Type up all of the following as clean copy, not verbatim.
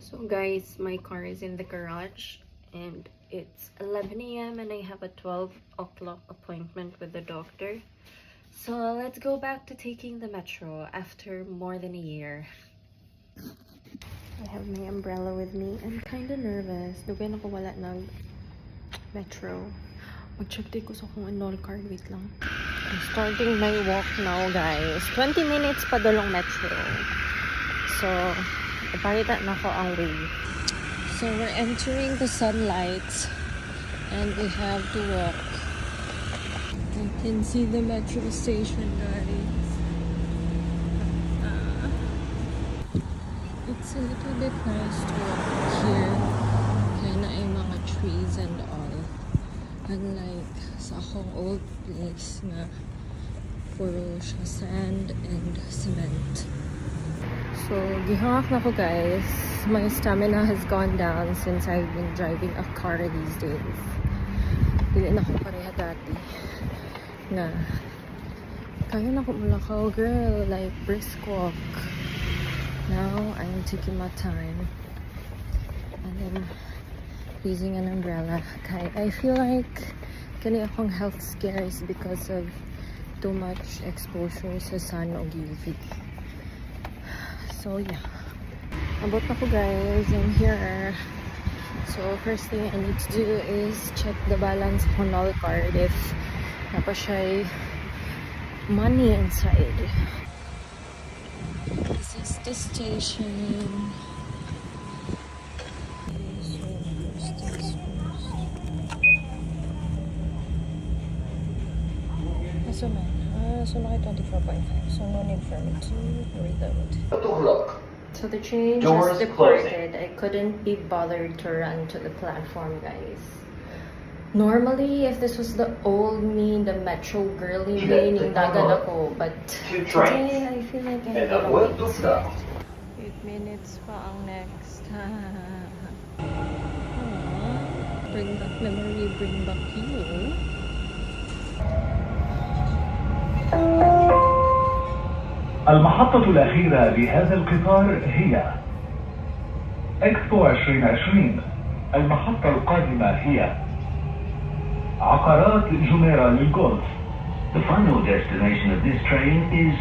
So guys, my car is in the garage and it's 11 a.m. and I have a 12 o'clock appointment with the doctor. So let's go back to taking the metro after more than a year. I have my umbrella with me. I'm kind of nervous. Dugay na ko wala ng metro. Mag-check din ko sa kung annul card. Wait lang. I'm starting my walk now, guys. 20 minutes pa dalong metro. So, ipakita na ko ang way. So, we're entering the sunlight and we have to walk. You can see the metro station, guys. It's a little bit nice to walk here. Kaya na ay mga trees and all. Unlike sa akong old place na puro siya sand and cement. So, gihangak na ko, guys. My stamina has gone down since I've been driving a car these days. Dili na ko pareha dati na kaya na ko mulakaw, girl, like brisk walk. Now I'm taking my time and then using an umbrella. I feel like kani akong health scares because of too much exposure sa sun o UV. So yeah, abot na ko, guys. I'm here. So first thing I need to do is check the balance of my card if napa siya money inside. This is the station. So first things first. So man, so now 24.5. So no need for me to reload. So the train just departed. I couldn't be bothered to run to the platform, guys. Normally, if this was the old me, the metro girly me, nindagan ako. But today, I feel like I'm gonna wait. 8 minutes pa ang next. Bring back memory, bring back you. المحطة الأخيرة لهذا القطار هي إكسبو 2020. المحطة القادمة هي عقارات جميرة للجولف. The final destination of this train is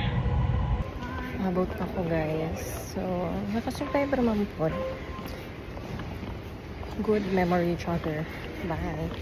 Abot na ko, guys. So, nakasumpay pa naman po. Good memory tracker. Bye.